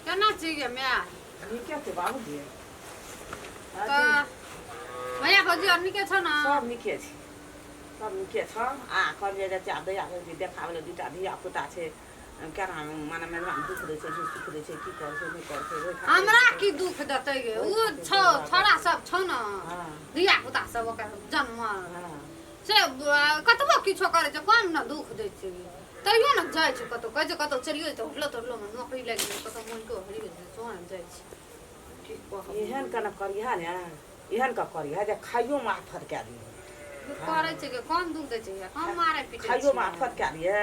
केना छियै मैं नीके छै बाबूजी तऽ भैया भौजी और नीके छ न सब नीके छै सब नीके छ आ कहलिए जे चाह दैया के देखाबे दुटा धिया पुता छै केना माने मेहमान दुख दै छै सुख दै छै की कर छै नहीं कर छै हमरा की दुख देतै गे उ छोड़ा सब छ न धिया पुता सब ओकर जन्म से कतबो किछो करे छै कम न दुख दै छै तैयो न जाइ छै कतौ कहै छै कतौ चलियो तऽ होटलो में नौकरी लागि गेलै कतौ मोनको हरि गेलै सोहन जाइ छै ठीक कह एहन कना करिहा ने एहन का करिहा जे खाइयो में आफत कए दियो करे छै के कम दुख दै छै कम मारे पीटे खाइयो में आफत कए दिए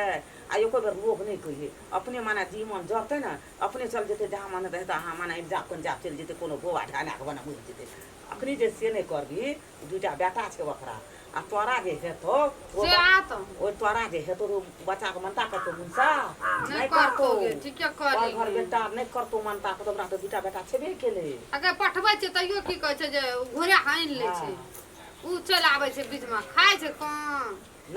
आ एको बेर लोग नहीं कहिए अपने माने जीवन जरते ना अपने चल जेते जहाँ माने रहता हाँ माने जा पंजाब चल जेते कोनो गोवा ढाना के बना बुझ जेते अखनी जे से नहीं करबी दुटा बेटा छै ओकरा आ तोरा जे हेतो से आत ओ तोरा जे हेतो बच्चा के मनता करतो मुनसा नहीं करतो ठीक है करी घर बेटा नहीं करतो मनता करतो हमरा तो दुटा बेटा छेबे केले अगर पठबै छै तैयो की कहै छै जे घोड़ा हाइन ले छै उ चल आबै छै बीच में खाय छै कम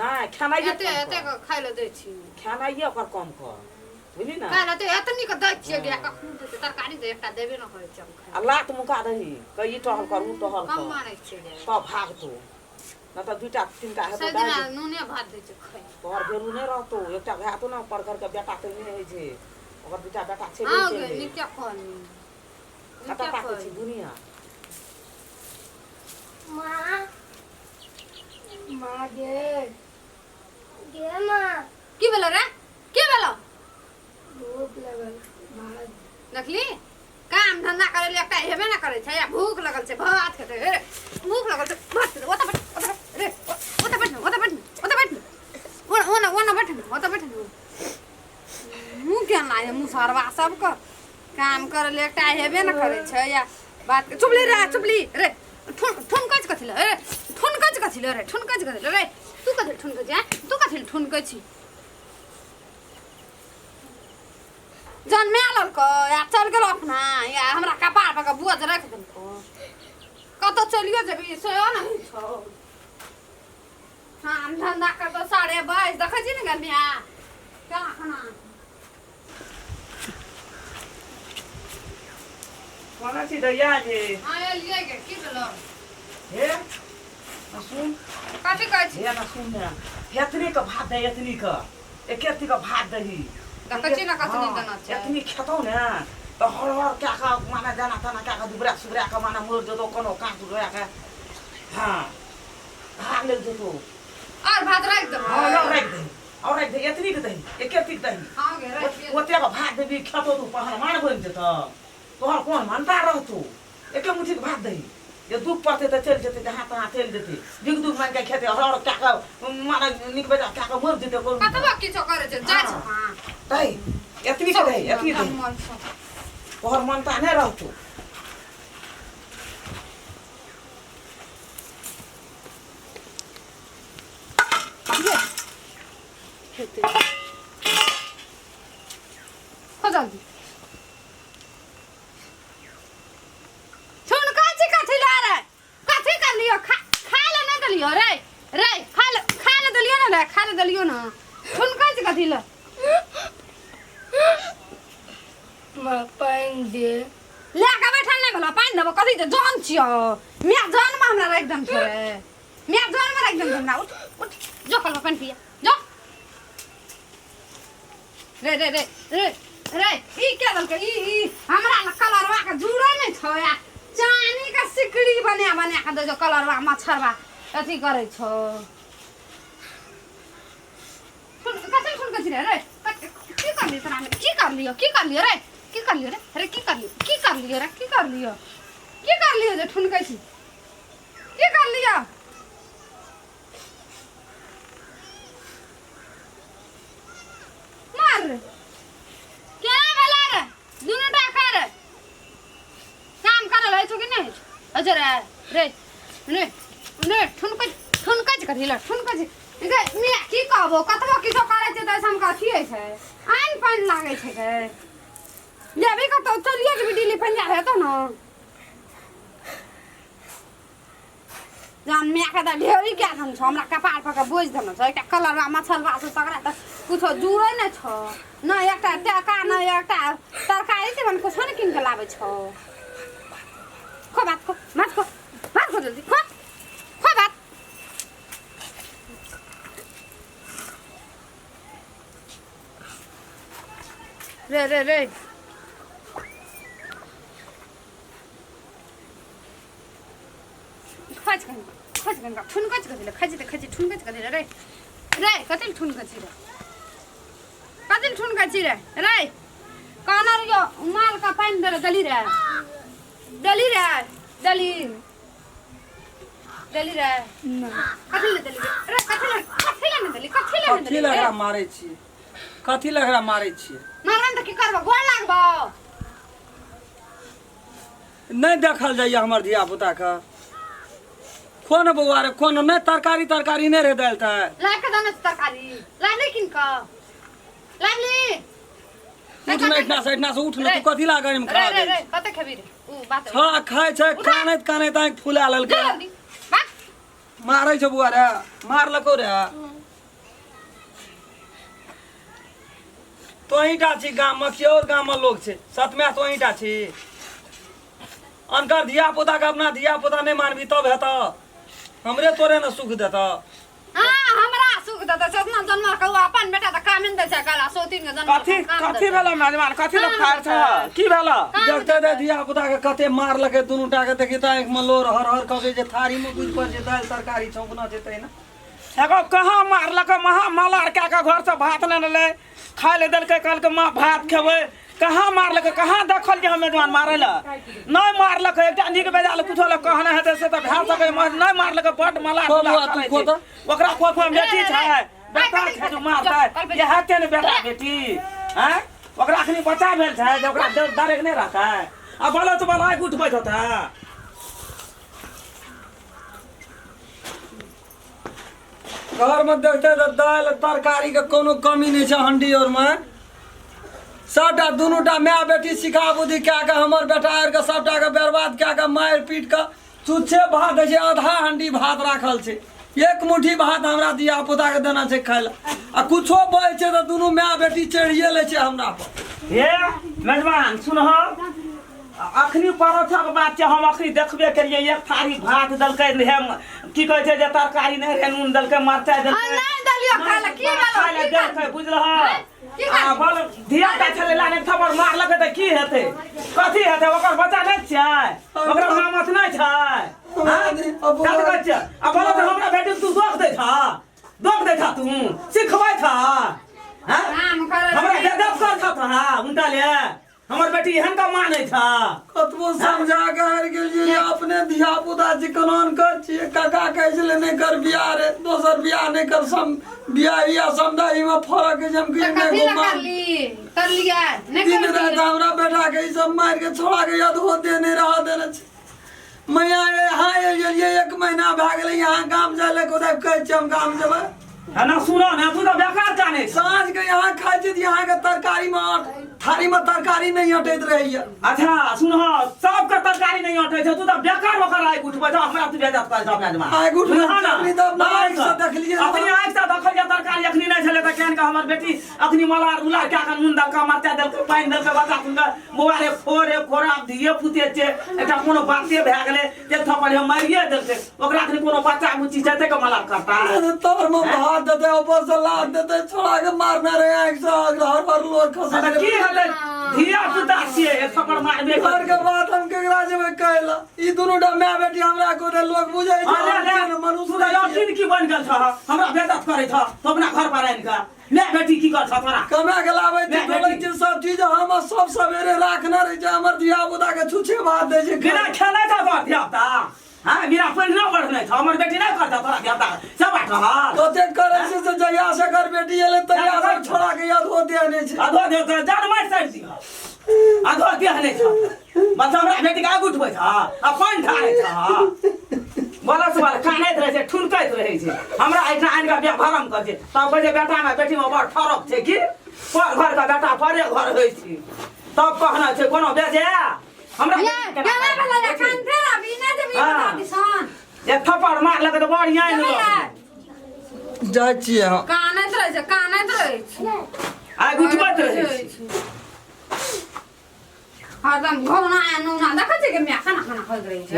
नहीं खानाइए एते एते खाय ले दै छी खानाइए ओकर कम कर बुझली ना काल एते एतनी के दै छियै गे कखनो देते तरकारी दे एकटा देबे न करै छै हम खाय अल्लाह त मुका रही कई टहल कर उ टहल कम कर मारै छै गे तब भागतो न त दुटा तीनटा हेतो सदिना नूने भात दै छै खाय तोहर बेरू नहीं रहतो एकटा भातो ना पर घर के बेटा तो नहीं है जे ओकर दुटा बेटा छे हां नहीं गे नीके कहनी कता काटे छी दुनिया माँ माँ गे माँ की भेलो रे की भेलो भूख लगल भात देखली काम धंधा करे ले एकटा हेबे ना करे छै या भूख लगल छै भात खेते रे भूख लगल छै भात खेते ओता बैठ रे ओता बैठ ओना बैठ मुंह क्या लाए मुसरवा सब कर काम करे ले एकटा हेबे ना करे छै या बात चुपली रे ठुनकच कथिले रे ठुनकच कथिले रे तू कथि ठुनकच है तू कथि ठुनकच छी जन्मे ललको या चल गेलो अपना या हमरा कपार पर बोझ रख देलको कतो चलियो जेबी से नहीं छौ काम धंधा कर तो 22:30 देखै छी न गमिया क्या खाना कोना छी दैया जे हां एलिए के की भेलो हे सुन कथि कहै छी हे ना सुन ना हेतनी के भात दे एतनी के एकेती के भात दही देखै छी न कतनी देना छै एतनी खेतौ ने तो हर क्या का माने जाना तना क्या का दुबरा सुबरा का माने मोर दो कोनो काट रोया का हां भाग ले दो तो और भात रख दे हां रख दे और रख दे एतनी के दही एकेती के दही हां गे रख ओते का भात देबी खेतो तू पहाड़ मान बन जेता तोहर कोन मानता रहतो एके मुट्ठी के भात दही ये दुख पड़ते तो चल जेते जहां तहां चल जेते दिग दुख मान के खेते हर क्या का माने निक बेटा क्या का मोर जेते को कतबो किछो करे छै जाय छै हां दही एतनी के दही एतनी दही तोहर मनता नहीं रहतो हो जल्दी सुन काची कथि ला रे कथि कर लियो खाय ले न दलियो रे खाय ले दलियो ना रे खाय ले दलियो ना सुन काची कथि ला माँ पानी दे ले के बैठल नहीं भेलो पानी देबो कथि जान छियो मिया जान में हमरा एकदम छै रे मिया जान में एकदम हमरा उठ जो कल पानी पिया जो रे ई क्या दल के ई हमरा कलरवा के जुड़े नहीं छौ या चानी का सिकड़ी बना के दे जो कलरवा मच्छरवा अथी करे छौ सुन कथि रे की कर ली तोरा की कर लियो रे की कर लियो जे ठुनकै छी की कर लियो मार क्या भेला रे दुनूटा खा रे काम करल है कि नहीं अच्छा रे ने ठुनकै कथि ला ठुनकै मिया की कहबो कतबो किछो करे छै त हम कथिए छै आइन पाइन लागे छै के जेबी कतौ चलिए के बिजली पंजाब हेतो न जान मिया के त ढेरी क्या धन छ हमरा कपार पर के बोझ धन छ एकटा कलरवा मछलवा छ तकरा त कुछ जुड़े न छ न एकटा टाका न एकटा तरकारी से मन कुछ न किन के लावे छ खो बात खो जल्दी खो बात रे खज गंगा ठुन कच दिले खजी ठुन कच दिले रे कतिल ठुन कच रे कानर यो माल का पानी दली रे कतिल दली कथी लगा मारै छी मारन त की करबो गोड़ लागबो नहीं देखल जाइए हमर धिया पुता का कोन बउआ रे कोन नहीं तरकारी नहीं रह देलता है लाके दन तरकारी लाले किन का लाली उठ ना इतना से उठ ना तू कथी लागे में खा दे रे कते खेबी रे उ बात छा खाय छै कानैत आंख फुला लेलकै मारै छ बुआ रे मारलको रे तोहीटा छी गाम में कि और गाम में लोग छै सतमे तोहीटा छी अनकर धिया पुता के अपना धिया पुता नहीं मानबी तब हेता हमरे तोरे न सुख देता हां हमरा सुख देता सतना जन्म के अपन बेटा त कामिन दै छै काला सोतिन के जन्म कथी भेला मेजबान कथी ल फाड़ छ की भेला देखते दे धिया पुता के कते मारलकै दुनू टा के देखि त आंख में लोर हर कहे जे थारी में बुझ पर जे दाल तरकारी छौंकना जेतै ना एगो कहाँ मारलक महा मलार के घर से भात न ले खाय ले देलकै कल के मां भात खेबै कहाँ मारलक कहाँ देखल जे हम मेजबान मारैला नहीं मारलक एकटा नीक बेजाल कुछो ल कहने हेतै से त भै सकै नहीं मारलक बड मलार ओकरा कोफो में बेटी छै बेटा छै जो मारतै ये हेतै ने बेटा बेटी हैं ओकरा अखनी बच्चा भेल छै जे ओकरा डरेक नहीं रहतै आ बोलो तो बोला आगि उठबैत होतै घर में देखते तो दाल तरकारी के कोनो कमी नहीं छै हंडी और में सबटा दुनूटा माय बेटी सिखा बुद्धि क्या के हमर बेटा आर के सबटा के बर्बाद क्या के मार पीट के चुच्छे भात दे छै आधा हंडी भात राखल छै एक मुट्ठी भात हमरा दिया पुता के देना छै खाय ला आ कुछो बचे छै तो दुनू माय बेटी चढ़िए ले छै हमरा पर हे मेजबान सुनह अखनी परोठा के बात छै हम अखनी देखबे करिए एक थारी भात दलकै की कहै छै जे तरकारी नहीं रे नून दलकै मरचाई दलकै नहीं दलियो खाला की दलकै बुझलह आ बोल धिया का छले लाने खबर मारलकै त की हेतै कथी हेतै ओकर बच्चा नहीं छै ओकर मामत नहीं छै कथी कहै छै आ बोल त हमरा बेटी तू दोख दे था तू सिखबै था हैं हमरा गदब कर था उनटा ले हमर बेटी एहन का माने था कतबो समझा के हार गेल जे अपने धिया पुता चिकनान कर छिए काका कहै छले नहीं कर बियाह रे दोसर बियाह नहीं कर सम बियाह या समदाई में फरक है जम के नहीं घुमा कर लिया दिन रात हमरा बेटा के ई सब मार के छोड़ा के याद होते नहीं रह देने छै मैया हां ये एक महीना भ गेलै यहां गाम जाले को देख कहै छी हम गाम जेबै है ना सुनो ना तू तो बेकार जाने साँझ के यहाँ खाई छी यहाँ के तरकारी में थारी में तरकारी नहीं हटैत रहिए अच्छा सुन सब के तरकारी नहीं हटै छै तू तो बेकार होकर आइ उठबै जा हमरा तू बेइज्जत कर जा मेजमा आइ उठबै अपनी तो आँख से देख लिए अपनी आँख से देखल जा तरकारी अखनी नहीं छले त केन के हमर बेटी अखनी मलार उला क्या का नून दल का मरचा दल के पानी दल के बच्चा सुन मोबाइल खोरा दिए पुते छै एटा कोनो बाते भ गेलै जे थपड़ हम मारिए देलकै ओकरा अखनी कोनो बच्चा बुच्ची छै त के मलार करता तोर में भात देते ऊपर से लाद देते छोड़ा के मारना रे आँख से हर लोग खसा की हले धिया पुता छिए एक थप्पड़ मारबे घर के बात हम केकरा जेबै कहला ई दुनूटा माय बेटी हमरा को लोग बुझै छै मनुष्य यकीन की बन गेल छ हमरा बेइज्जत करे छ तो अपना घर पर आइन का ले बेटी की कर छ तोरा कमा के लाबै छै बोलै छै सब चीज हम सब सवेरे राखना रहे छै हमर धिया पुता के छुछे भात दे छै बिना खेले त धिया पुता हां बिना पानी न बढ़ने छ हमर बेटी नहीं करता तोरा धिया पुता सब बात तो ते करे से जया से कर बेटी एले तया से छोड़ा के याद हो दे नहीं छै अधो दे तो जान मार साइड दी अधो दे नहीं छ बस हमरा बेटी का उठबै छ अपन ढारे छ बोला से बोला कानैत रहे छै ठुनकैत रहे छै हमरा एकटा आइन का बियाह भरम कर छै तब कहे बेटा में बेटी में बड़ फरक छै कि पर घर का बेटा परे घर होई छै तब कहना छै कोनो बेजे हमरा केना वाला खान फेर अभी ना देबी बता दिसन एक थप्पड़ मार लगे तो बढ़िया नहीं जाय छिए हम कानैत रहे रहे छै कानैत रहे छी आइ उठबैत रहै छी हरदम घौना या नौना देखै छै कि मैं खाना खाना खाइत रहे छै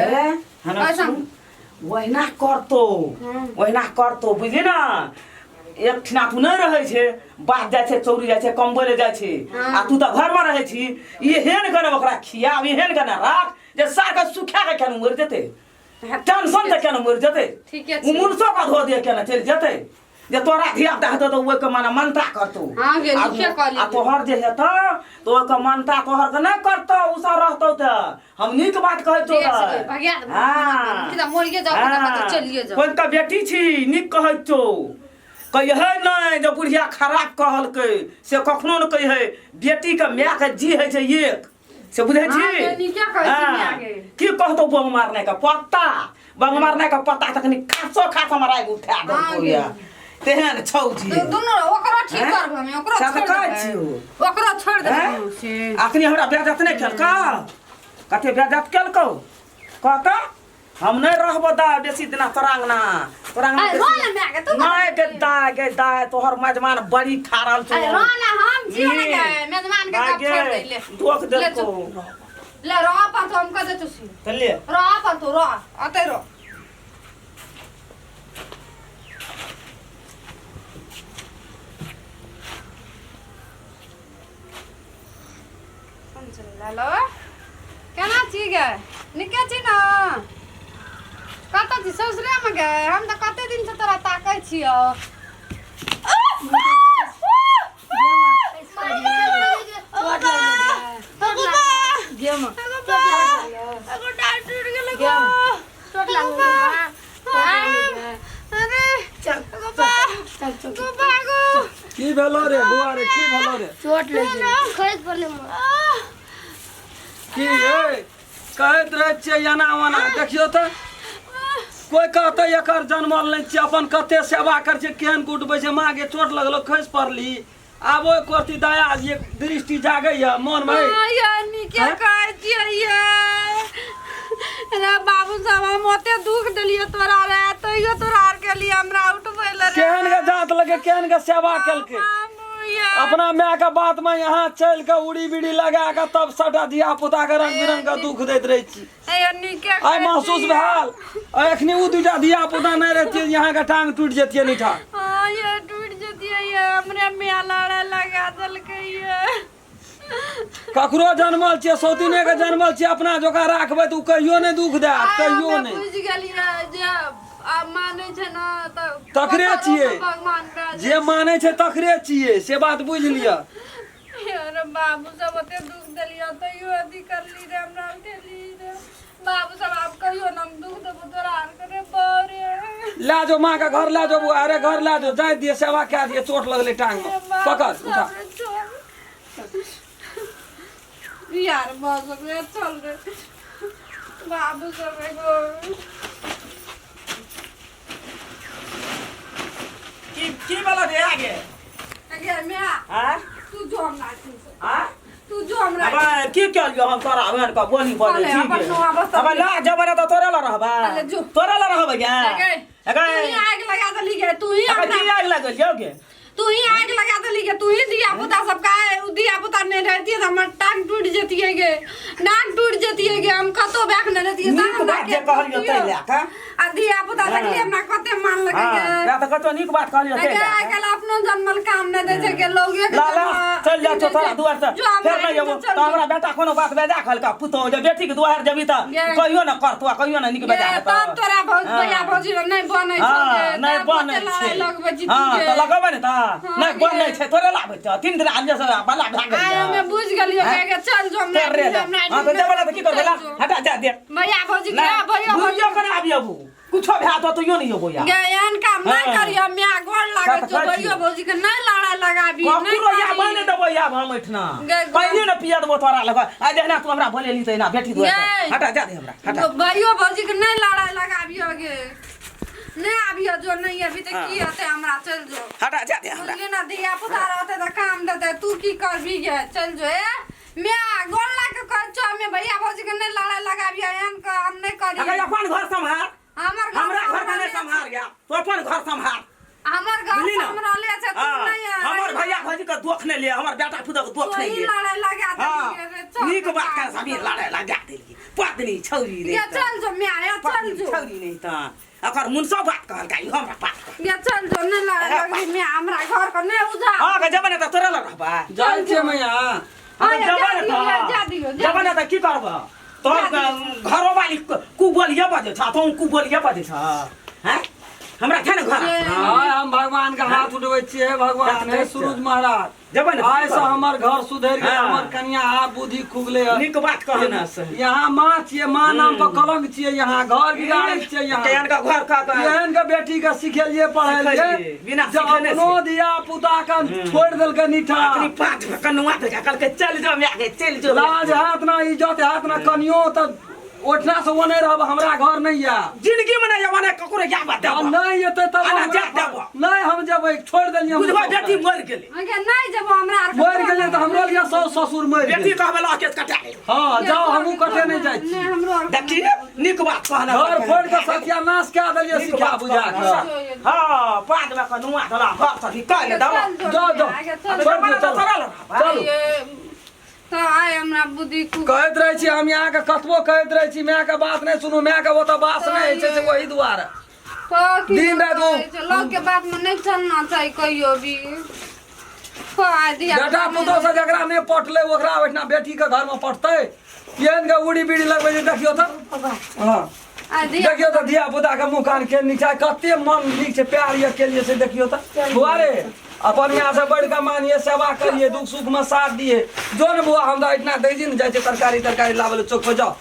ऐसा ओहिना करतो बुझली ना एक ठिना तू नहीं रहे छे बात जाय छे चौरी जाय छे कमबै ले जाय छे आ तू त घर में रहे छी एहन करे ओकरा खिया एहन करे राख जे सार के सुखा के केन मर जेते टेंशन त केन मर जेते ठीके छै मुनसो का धो दे केन चल जेते जे तोरा धिया पुता हेतो तो ओइ के माने मनता करतो हां गे लिखे कर ले आ तोहर जे हेतो तो ओइ के मनता तोहर के नहीं करतो उसा रहतो त हम नीक बात कहै तो भगिया हां किदा मोरिए जाओ पता चलिए जाओ कोन का बेटी छी नीक कहै तो कहे नहीं जो बुढ़िया खराब कहलकै से कखनो न कहे बेटी के माय के जी है छै एक से बुझै छी की कहतो बंग मारने का पत्ता तखनी खासो मारा उठा दो या तेहन छौजी दुनो ओकरा ठीक करब हम ओकरा छोड़ दे से अखनी हमरा बेइज्जत नहीं केलका कते बेइज्जत केलको कहता हम नहीं रहबो दा बेसी दिना तोरांगना नहीं गे दाय तोहर मेजमान बड़ी खारल छौ रोना हम जियो ने गए मेजमान के कब छोड़ दे ले दुख देखो ले रो पर तो हम कदे तुसी तो ले रो पर तो रो अते रो हेलो केना छी गे निके छी ना कत छी ससुरे में गए हम त कते दिन से तोरा ताकै छियो की भेलो रे बुआ रे की भेलो रे चोट लगी खरीद पड़ले की ए कहैत रहे छियै एना ओना देखियो त कोई कहते एकर जन्मल नहीं छी अपन कते सेवा कर छै केहन कुटबै छै माँ गे चोट लगलो खैस पड़ली आब ओइ कोती दया ये दृष्टि जागै या मन में या निके कहै छियै ये रे बाबू सब हम ओते दुख देलिए तोरा रे तइयो तोरा आर के लिए हमरा उठबै ले केहन के जात लगे केहन के सेवा केलकै अपना माय के बात में यहाँ चल के उड़ी बिड़ी लगा के तब सटा दिया पुता के रंग बिरंग के दुख दैत रही छी आई महसूस भेल एखनी उ दूटा दिया पुता नहीं रहतिए यहाँ के टांग टूट जतिए नीठा हां ये टूट जतिए ये हमरे मेला लगा देलकै ये ककरो जन्मल छियै सौतीने के जन्मल छियै अपना जोका राखबै त कहियो नहीं दुख दे कहियो नहीं बुझ गेलिए जे आ माने छै ना त तकरे छियै भगवान का जे माने छै तकरे छियै से बात बुझ लिया अरे बाबू सब ओते दुख देलिए तइयो अथी करली रे हमरा उठेली रे बाबू सब आप कहियो ना दुख देबो तोरा आर करे बारे ला जो माँ का घर ला जो बुआ अरे घर ला जो जाय दिए सेवा क्या दिए चोट लगले टांग में पकड़ उठा यार बाबू रे चल रे बाबू सब एगो की वाला दे आगे मैं हां तू जो हम नाची हां तू जो हमरा अब की कर लियो हम तोरा हमन का बोली बोले ठीक है अब ला जमाना तो तोरा ला रहबा तोरा ला रहबा क्या तू ही आग लगा दली गे तू ही आग लगा लियो गे तू ही आग लगा दली गे तू ही दिया पुता सब का दिया पुता नहीं रहती है हमर टांग टूट जती है गे नाक टूट जती है गे हम कतो बैक न रहती है नीक बात जे कहलियो तै ला का आ दिया पुता देखली हमरा कते मान लगे गे या त कतो नीक बात कहलियो तै ला कल अपनो जन्मल काम न दे छै के लोग एक ला चल जा तो तोरा दुआर से फिर नहीं जेबो तो हमरा बेटा कोनो बात बेजा खलका पुतो जे बेटी के दुआर जेबी त कहियो न कर तू कहियो न नीक बेजा तब तोरा भैया भौजी नहीं बनै छै नहीं बनै छै लगबै जीती हां त लगबै न त नहीं बनै छै तोरे लाबै छ 3 दिन आजे से बला भाग आय हमें बुझ गेलियो के चल जो हमरा हां तो जेबला त की करबे ला हटा जा दे भैया भौजी के भैया भौजी कने आबियबू कुछो भे तो तइयो नहीं होबो या गयन काम नहीं करियो मिया गोर लागे छ भैया भौजी के नहीं लड़ा लगाबी नहीं ककरो या बने देबो या हम एठना पहिले न पिया देबो तोरा लगा आ जेना तू हमरा बोलेली त ना बेटी दो हटा जा दे हमरा हटा भैया भौजी के नहीं लड़ा लगाबियो गे नहीं आबियो जो नहीं अभी तक की होते हमरा चल जो हटा जा दे हमरा बोलिए ना दिया पुता रहते त काम देते तू की करबी गे चल जो ए मिया गोर लागे कह छ में भैया भौजी के नहीं लड़ा लगाबियो एन का हम नहीं करी अगर अपन घर संभाल हमरा घर में संभाल गया तो अपन घर संभाल हमर घर बुझली ना? हमरा ले से तू हाँ, नहीं है हमर भैया भौजी के दुख नहीं लिए, हमर बेटा खुदा के दुख नहीं कोई लिए। लड़ाई लगा हाँ, दे नीक बात कर सभी लड़ाई लगा देली। पत्नी छौरी नहीं ये त। चल जो मैं आया चल पत्नी जो छौरी नहीं त। अकर मुनसो बात कहल गाई हमरा बात कहल। ये चल जो नहीं लगा मैं हमरा घर को नहीं उजा हाँ के जबने त तोरा लग रहबा। जाइ छियै मैया अबे हाँ, जबने जा दियो, जा जबने त की करब? तोर घरो वाली कुबोलिया बजे छ, तू कुबोलिया बजे छ। हैं? हमरा थे न घर। हाय हम भगवान के हाथ उठबै छियै। हे भगवान, हे सूरज महाराज, जबने आइ से हमर घर सुधरि गेल, हाँ। हमर कन्या आ बुद्धि खुगले है। नीक बात कहल न से। यहाँ माँ छियै, माँ नाम पर कलंक छियै, यहाँ घर बिगाड़ै छियै। यहाँ केहन का घर का एहन के बेटी के सिखेलिए पढ़ेलिए, सिखेलिए, बिना जब सिखेने अपनो से। दिया पुता के छोड़ देलकै निठा। अपनी पाँच कनुआ दे कल के चल जो मैं आगे चल जो। लाज हाथ ना इज्जत हाथ ना कनियो त ओठना से ओने रहब, हमरा घर नहीं या। जिंदगी में नहीं माने ककरो या बात आ नहीं एतै तब आना हमरा- जा देबो। नहीं हम जेबै, छोड़ देलिए। बुझबा बेटी मर गेले। आगे नहीं जब हमरा मरि गेलै त हमरो लिए साउस ससुर मरि बेटी गेलै। कहबे ला केस कटा ले। हाँ जाओ, हमहूँ कटे नहीं जाइ छी। नहीं हमरो देखी नीक बात कहना। घर फोड़ के सत्यानाश कए देलिए सिखा बुझा के। हां पाँच में कनुआ दला घर से निकाल दबा। जाओ जाओ, आगे छोड़ चल दियौ, चल चलू। तो आए हमरा बुद्धि को कहैत रहै छी हम यहाँ के कतबो कहैत रहै छी, माय के बात नहीं सुनू, माय के ओतऽ बास नहीं होइ छै, से वही दुआरे तो दिन रात वो- लोग के बात में नहीं चलना चाहिए कहियो भी तो आ दिया बेटा पुतोह से जकरा नहीं पटले ओकरा ओहिना बेटी के घर में पटतै। केहन के उड़ी बीड़ी लगबै छै देखियो त। हाँ आ दिया देखियो त धिया पुता के मुँह कान के नीचा कते मन नीक छै, प्यार ये केलिए से देखियो त। बुआरे अपन यहाँ से बढ़ के मानिए, सेवा करिए, दुख सुख में साथ दिए। जो न बुआ हमरा इतना दे दिन जाइ छै तरकारी लाबै ले चौक पर, जाओ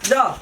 जाओ।